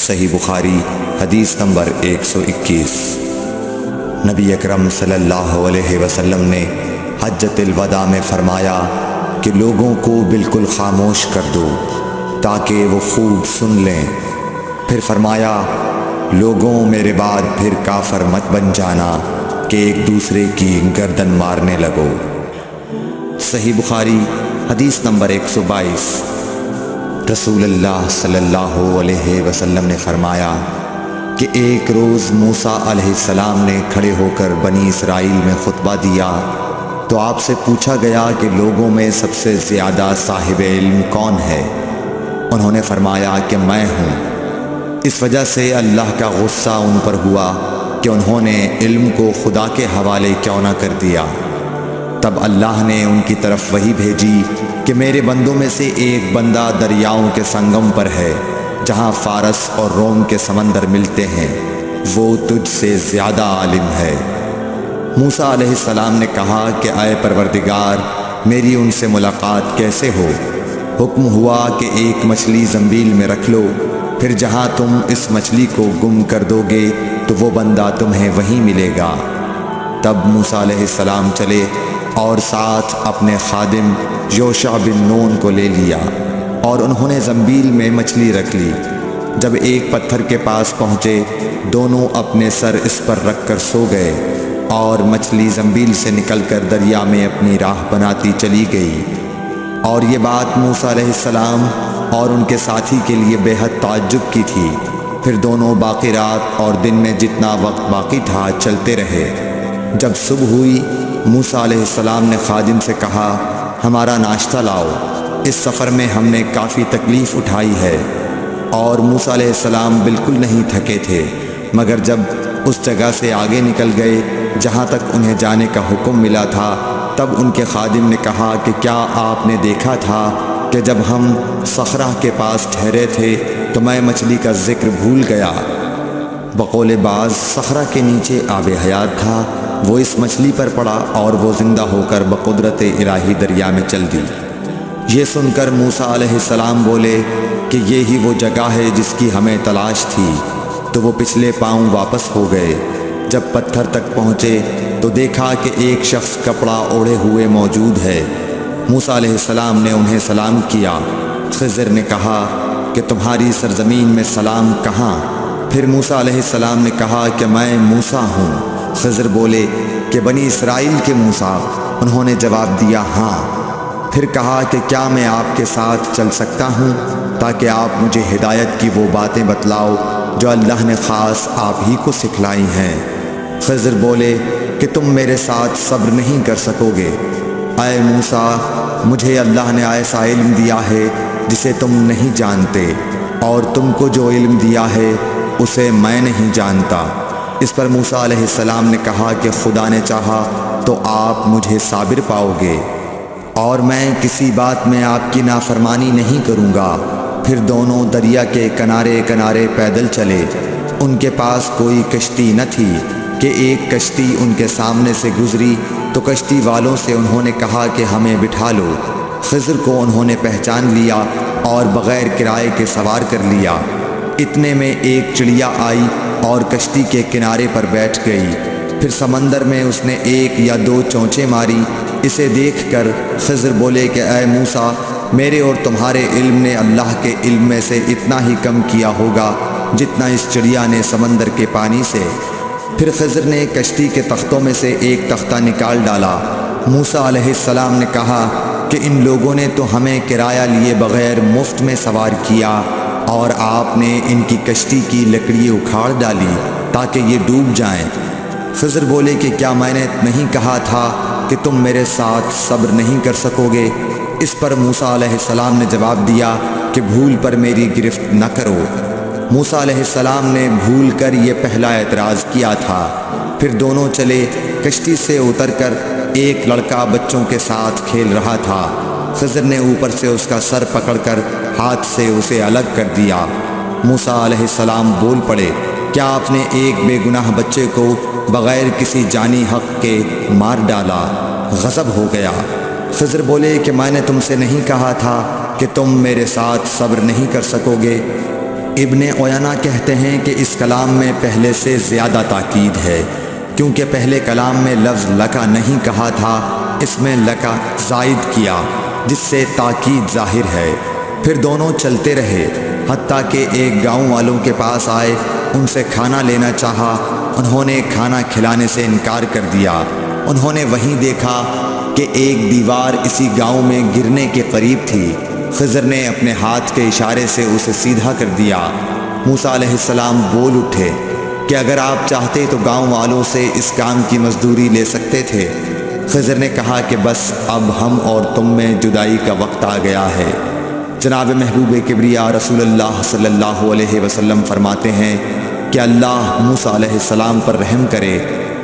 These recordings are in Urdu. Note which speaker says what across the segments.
Speaker 1: صحیح بخاری حدیث نمبر 121۔ نبی اکرم صلی اللہ علیہ وسلم نے حجۃ الوداع میں فرمایا کہ لوگوں کو بالکل خاموش کر دو تاکہ وہ خوب سن لیں۔ پھر فرمایا لوگوں میرے بعد پھر کافر مت بن جانا کہ ایک دوسرے کی گردن مارنے لگو۔ صحیح بخاری حدیث نمبر 122۔ رسول اللہ صلی اللہ علیہ وسلم نے فرمایا کہ ایک روز موسیٰ علیہ السلام نے کھڑے ہو کر بنی اسرائیل میں خطبہ دیا تو آپ سے پوچھا گیا کہ لوگوں میں سب سے زیادہ صاحب علم کون ہے؟ انہوں نے فرمایا کہ میں ہوں۔ اس وجہ سے اللہ کا غصہ ان پر ہوا کہ انہوں نے علم کو خدا کے حوالے کیوں نہ کر دیا۔ تب اللہ نے ان کی طرف وحی بھیجی کہ میرے بندوں میں سے ایک بندہ دریاؤں کے سنگم پر ہے جہاں فارس اور روم کے سمندر ملتے ہیں، وہ تجھ سے زیادہ عالم ہے۔ موسیٰ علیہ السلام نے کہا کہ اے پروردگار میری ان سے ملاقات کیسے ہو؟ حکم ہوا کہ ایک مچھلی زنبیل میں رکھ لو، پھر جہاں تم اس مچھلی کو گم کر دو گے تو وہ بندہ تمہیں وہیں ملے گا۔ تب موسیٰ علیہ السلام چلے اور ساتھ اپنے خادم یوشع بن نون کو لے لیا اور انہوں نے زنبیل میں مچھلی رکھ لی۔ جب ایک پتھر کے پاس پہنچے دونوں اپنے سر اس پر رکھ کر سو گئے اور مچھلی زنبیل سے نکل کر دریا میں اپنی راہ بناتی چلی گئی۔ اور یہ بات موسیٰ علیہ السلام اور ان کے ساتھی کے لیے بے حد تعجب کی تھی۔ پھر دونوں باقی رات اور دن میں جتنا وقت باقی تھا چلتے رہے۔ جب صبح ہوئی موسیٰ علیہ السلام نے خادم سے کہا ہمارا ناشتہ لاؤ، اس سفر میں ہم نے کافی تکلیف اٹھائی ہے۔ اور موسیٰ علیہ السلام بالکل نہیں تھکے تھے، مگر جب اس جگہ سے آگے نکل گئے جہاں تک انہیں جانے کا حکم ملا تھا تب ان کے خادم نے کہا کہ کیا آپ نے دیکھا تھا کہ جب ہم صخرہ کے پاس ٹھہرے تھے تو میں مچھلی کا ذکر بھول گیا؟ بقول بعض صخرہ کے نیچے آب حیات تھا، وہ اس مچھلی پر پڑا اور وہ زندہ ہو کر بقدرت الہی دریا میں چل دی۔ یہ سن کر موسیٰ علیہ السلام بولے کہ یہی وہ جگہ ہے جس کی ہمیں تلاش تھی، تو وہ پچھلے پاؤں واپس ہو گئے۔ جب پتھر تک پہنچے تو دیکھا کہ ایک شخص کپڑا اوڑھے ہوئے موجود ہے۔ موسیٰ علیہ السلام نے انہیں سلام کیا۔ خضر نے کہا کہ تمہاری سرزمین میں سلام کہاں؟ پھر موسیٰ علیہ السلام نے کہا کہ میں موسیٰ ہوں۔ خضر بولے کہ بنی اسرائیل کے موسیٰ؟ انہوں نے جواب دیا ہاں۔ پھر کہا کہ کیا میں آپ کے ساتھ چل سکتا ہوں تاکہ آپ مجھے ہدایت کی وہ باتیں بتلاؤ جو اللہ نے خاص آپ ہی کو سکھلائی ہیں؟ خضر بولے کہ تم میرے ساتھ صبر نہیں کر سکو گے۔ اے موسیٰ مجھے اللہ نے ایسا علم دیا ہے جسے تم نہیں جانتے، اور تم کو جو علم دیا ہے اسے میں نہیں جانتا۔ اس پر موسیٰ علیہ السلام نے کہا کہ خدا نے چاہا تو آپ مجھے صابر پاؤ گے، اور میں کسی بات میں آپ کی نافرمانی نہیں کروں گا۔ پھر دونوں دریا کے کنارے کنارے پیدل چلے۔ ان کے پاس کوئی کشتی نہ تھی کہ ایک کشتی ان کے سامنے سے گزری تو کشتی والوں سے انہوں نے کہا کہ ہمیں بٹھا لو۔ خضر کو انہوں نے پہچان لیا اور بغیر کرائے کے سوار کر لیا۔ اتنے میں ایک چڑیا آئی اور کشتی کے کنارے پر بیٹھ گئی۔ پھر سمندر میں اس نے ایک یا دو چونچیں ماری۔ اسے دیکھ کر خضر بولے کہ اے موسیٰ میرے اور تمہارے علم نے اللہ کے علم میں سے اتنا ہی کم کیا ہوگا جتنا اس چڑیا نے سمندر کے پانی سے۔ پھر خضر نے کشتی کے تختوں میں سے ایک تختہ نکال ڈالا۔ موسیٰ علیہ السلام نے کہا کہ ان لوگوں نے تو ہمیں کرایہ لیے بغیر مفت میں سوار کیا، اور آپ نے ان کی کشتی کی لکڑی اکھاڑ ڈالی تاکہ یہ ڈوب جائیں۔ خضر بولے کہ کیا میں نے نہیں کہا تھا کہ تم میرے ساتھ صبر نہیں کر سکو گے؟ اس پر موسیٰ علیہ السلام نے جواب دیا کہ بھول پر میری گرفت نہ کرو۔ موسیٰ علیہ السلام نے بھول کر یہ پہلا اعتراض کیا تھا۔ پھر دونوں چلے۔ کشتی سے اتر کر ایک لڑکا بچوں کے ساتھ کھیل رہا تھا۔ خضر نے اوپر سے اس کا سر پکڑ کر ہاتھ سے اسے الگ کر دیا۔ موسیٰ علیہ السلام بول پڑے کیا آپ نے ایک بے گناہ بچے کو بغیر کسی جانی حق کے مار ڈالا؟ غضب ہو گیا۔ خضر بولے کہ میں نے تم سے نہیں کہا تھا کہ تم میرے ساتھ صبر نہیں کر سکو گے؟ ابن عیینہ کہتے ہیں کہ اس کلام میں پہلے سے زیادہ تاکید ہے، کیونکہ پہلے کلام میں لفظ لکا نہیں کہا تھا، اس میں لکا زائد کیا جس سے تاکید ظاہر ہے۔ پھر دونوں چلتے رہے حتیٰ کہ ایک گاؤں والوں کے پاس آئے، ان سے کھانا لینا چاہا، انہوں نے کھانا کھلانے سے انکار کر دیا۔ انہوں نے وہیں دیکھا کہ ایک دیوار اسی گاؤں میں گرنے کے قریب تھی۔ خضر نے اپنے ہاتھ کے اشارے سے اسے سیدھا کر دیا۔ موسیٰ علیہ السلام بول اٹھے کہ اگر آپ چاہتے تو گاؤں والوں سے اس کام کی مزدوری لے سکتے تھے۔ خضر نے کہا کہ بس اب ہم اور تم میں جدائی کا وقت آ گیا ہے۔ جناب محبوب کبریا رسول اللہ صلی اللہ علیہ وسلم فرماتے ہیں کہ اللہ موسیٰ علیہ السلام پر رحم کرے۔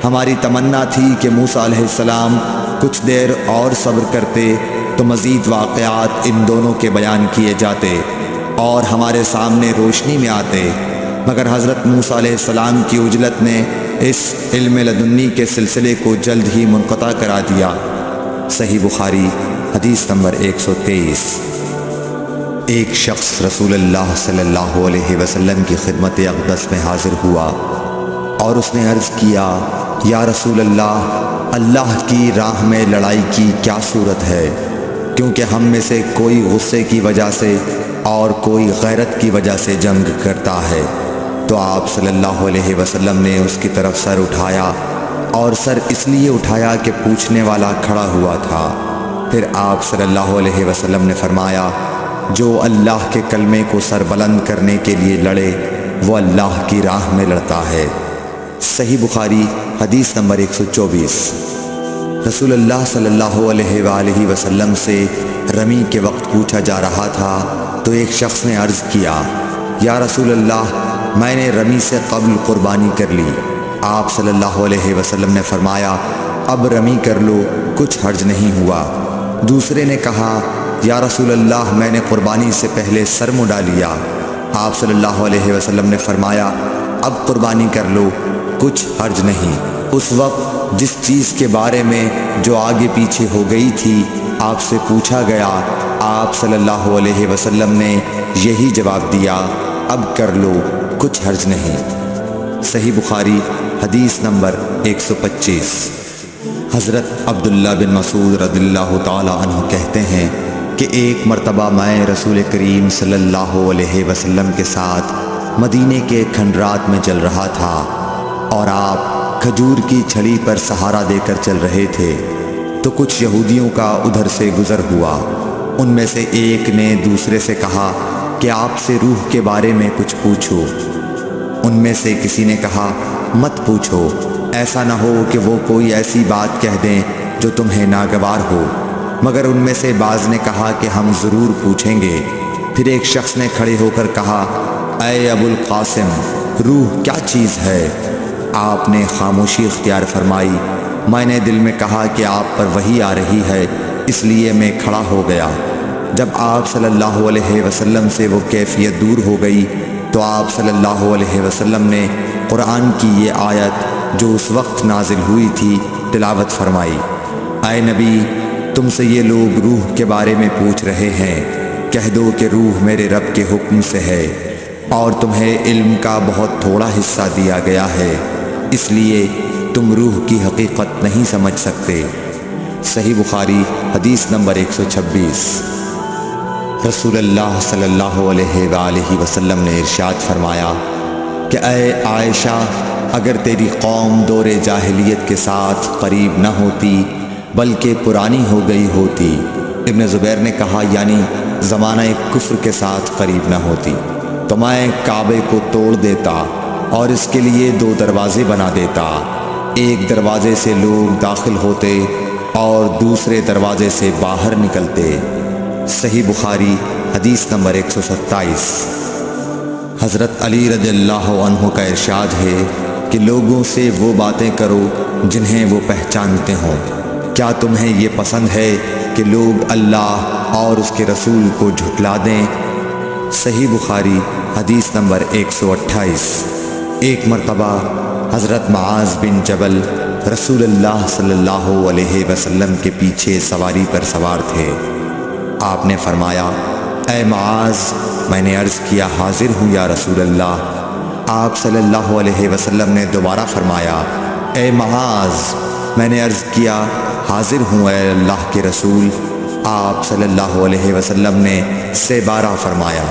Speaker 1: ہماری تمنا تھی کہ موسیٰ علیہ السلام کچھ دیر اور صبر کرتے تو مزید واقعات ان دونوں کے بیان کیے جاتے اور ہمارے سامنے روشنی میں آتے، مگر حضرت موسیٰ علیہ السلام کی عجلت نے اس علم لدنی کے سلسلے کو جلد ہی منقطع کرا دیا۔ صحیح بخاری حدیث نمبر 123۔ ایک شخص رسول اللہ صلی اللہ علیہ وسلم کی خدمت اقدس میں حاضر ہوا اور اس نے عرض کیا، یا رسول اللہ کی راہ میں لڑائی کی کیا صورت ہے؟ کیونکہ ہم میں سے کوئی غصے کی وجہ سے اور کوئی غیرت کی وجہ سے جنگ کرتا ہے۔ تو آپ صلی اللہ علیہ وسلم نے اس کی طرف سر اٹھایا، اور سر اس لیے اٹھایا کہ پوچھنے والا کھڑا ہوا تھا۔ پھر آپ صلی اللہ علیہ وسلم نے فرمایا، جو اللہ کے کلمے کو سر بلند کرنے کے لیے لڑے وہ اللہ کی راہ میں لڑتا ہے۔ صحیح بخاری حدیث نمبر 124۔ رسول اللہ صلی اللہ علیہ وآلہ وسلم سے رمی کے وقت پوچھا جا رہا تھا تو ایک شخص نے عرض کیا، یا رسول اللہ میں نے رمی سے قبل قربانی کر لی۔ آپ صلی اللہ علیہ وسلم نے فرمایا، اب رمی کر لو، کچھ حرج نہیں ہوا۔ دوسرے نے کہا، یا رسول اللہ میں نے قربانی سے پہلے سر مڈا لیا۔ آپ صلی اللہ علیہ وسلم نے فرمایا، اب قربانی کر لو، کچھ حرج نہیں۔ اس وقت جس چیز کے بارے میں جو آگے پیچھے ہو گئی تھی آپ سے پوچھا گیا، آپ صلی اللہ علیہ وسلم نے یہی جواب دیا، اب کر لو، کچھ حرج نہیں۔ صحیح بخاری حدیث نمبر 125۔ حضرت عبداللہ بن مسعود رضی اللہ تعالی عنہ کہتے ہیں کہ ایک مرتبہ میں رسول کریم صلی اللہ علیہ وسلم کے ساتھ مدینے کے کھنڈرات میں چل رہا تھا اور آپ کھجور کی چھڑی پر سہارا دے کر چل رہے تھے، تو کچھ یہودیوں کا ادھر سے گزر ہوا۔ ان میں سے ایک نے دوسرے سے کہا کہ آپ سے روح کے بارے میں کچھ پوچھو۔ ان میں سے کسی نے کہا، مت پوچھو، ایسا نہ ہو کہ وہ کوئی ایسی بات کہہ دیں جو تمہیں ناگوار ہو۔ مگر ان میں سے بعض نے کہا کہ ہم ضرور پوچھیں گے۔ پھر ایک شخص نے کھڑے ہو کر کہا، اے ابو القاسم، روح کیا چیز ہے؟ آپ نے خاموشی اختیار فرمائی۔ میں نے دل میں کہا کہ آپ پر وحی آ رہی ہے، اس لیے میں کھڑا ہو گیا۔ جب آپ صلی اللہ علیہ وسلم سے وہ کیفیت دور ہو گئی تو آپ صلی اللہ علیہ وسلم نے قرآن کی یہ آیت جو اس وقت نازل ہوئی تھی تلاوت فرمائی، اے نبی، تم سے یہ لوگ روح کے بارے میں پوچھ رہے ہیں، کہہ دو کہ روح میرے رب کے حکم سے ہے اور تمہیں علم کا بہت تھوڑا حصہ دیا گیا ہے، اس لیے تم روح کی حقیقت نہیں سمجھ سکتے۔ صحیح بخاری حدیث نمبر 126۔ رسول اللہ صلی اللہ علیہ وآلہ وسلم نے ارشاد فرمایا کہ اے عائشہ، اگر تیری قوم دور جاہلیت کے ساتھ قریب نہ ہوتی بلکہ پرانی ہو گئی ہوتی۔ ابن زبیر نے کہا، یعنی زمانہ کفر کے ساتھ قریب نہ ہوتی، تو میں کعبے کو توڑ دیتا اور اس کے لیے 2 دروازے بنا دیتا، ایک دروازے سے لوگ داخل ہوتے اور دوسرے دروازے سے باہر نکلتے۔ صحیح بخاری حدیث نمبر 127۔ حضرت علی رضی اللہ عنہ کا ارشاد ہے کہ لوگوں سے وہ باتیں کرو جنہیں وہ پہچانتے ہوں۔ کیا تمہیں یہ پسند ہے کہ لوگ اللہ اور اس کے رسول کو جھٹلا دیں؟ صحیح بخاری حدیث نمبر 128۔ ایک مرتبہ حضرت معاذ بن جبل رسول اللہ صلی اللہ علیہ وسلم کے پیچھے سواری پر سوار تھے۔ آپ نے فرمایا، اے معاذ، میں نے عرض کیا حاضر ہوں یا رسول اللہ۔ آپ صلی اللہ علیہ وسلم نے دوبارہ فرمایا اے معاذ، میں نے عرض کیا حاضر ہوں اے اللہ کے رسول۔ آپ صلی اللہ علیہ وسلم نے سے بارہ فرمایا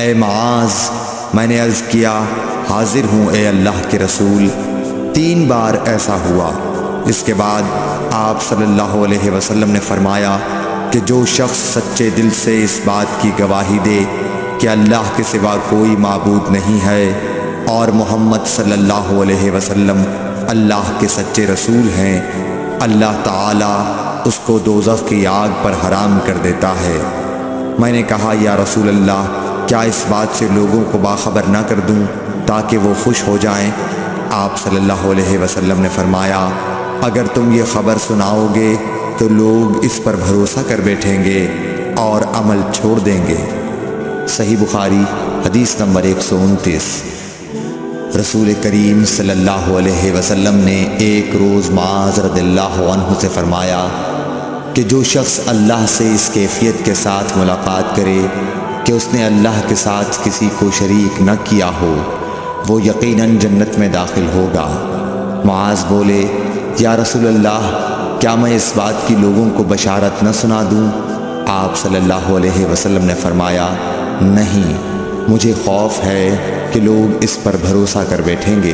Speaker 1: اے معاذ، میں نے عرض کیا حاضر ہوں اے اللہ کے رسول۔ 3 بار ایسا ہوا۔ اس کے بعد آپ صلی اللہ علیہ وسلم نے فرمایا کہ جو شخص سچے دل سے اس بات کی گواہی دے کہ اللہ کے سوا کوئی معبود نہیں ہے اور محمد صلی اللہ علیہ وسلم اللہ کے سچے رسول ہیں، اللہ تعالیٰ اس کو دوزخ کی آگ پر حرام کر دیتا ہے۔ میں نے کہا یا رسول اللہ، کیا اس بات سے لوگوں کو باخبر نہ کر دوں تاکہ وہ خوش ہو جائیں؟ آپ صلی اللہ علیہ وسلم نے فرمایا اگر تم یہ خبر سناؤ گے تو لوگ اس پر بھروسہ کر بیٹھیں گے اور عمل چھوڑ دیں گے۔ صحیح بخاری حدیث نمبر 129۔ رسول کریم صلی اللہ علیہ وسلم نے ایک روز معاذ رضی اللہ عنہ سے فرمایا کہ جو شخص اللہ سے اس کیفیت کے ساتھ ملاقات کرے کہ اس نے اللہ کے ساتھ کسی کو شریک نہ کیا ہو، وہ یقیناً جنت میں داخل ہوگا۔ معاذ بولے یا رسول اللہ، کیا میں اس بات کی لوگوں کو بشارت نہ سنا دوں؟ آپ صلی اللہ علیہ وسلم نے فرمایا نہیں، مجھے خوف ہے کہ لوگ اس پر بھروسہ کر بیٹھیں گے۔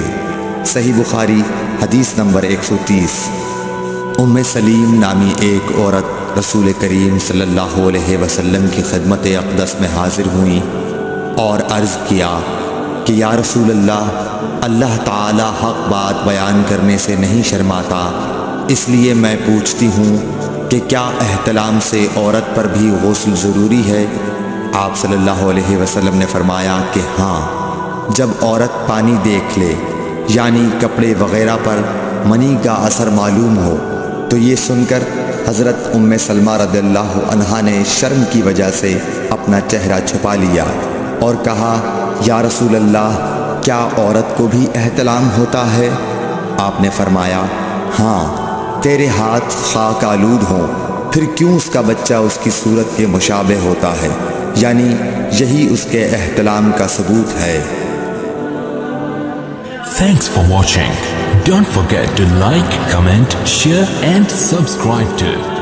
Speaker 1: صحیح بخاری حدیث نمبر 130۔ ام سلیم نامی ایک عورت رسول کریم صلی اللہ علیہ وسلم کی خدمت اقدس میں حاضر ہوئیں اور عرض کیا کہ یا رسول اللہ تعالی حق بات بیان کرنے سے نہیں شرماتا، اس لیے میں پوچھتی ہوں کہ کیا احتلام سے عورت پر بھی غسل ضروری ہے؟ آپ صلی اللہ علیہ وسلم نے فرمایا کہ ہاں، جب عورت پانی دیکھ لے یعنی کپڑے وغیرہ پر منی کا اثر معلوم ہو۔ تو یہ سن کر حضرت ام سلمہ رضی اللہ عنہا نے شرم کی وجہ سے اپنا چہرہ چھپا لیا اور کہا یا رسول اللہ، کیا عورت کو بھی احتلام ہوتا ہے؟ آپ نے فرمایا ہاں، تیرے ہاتھ خاک آلود ہوں، پھر کیوں اس کا بچہ اس کی صورت کے مشابہ ہوتا ہے، یعنی یہی اس کے احتلام کا ثبوت ہے۔
Speaker 2: Thanks for watching. Don't forget to like, comment, share and subscribe to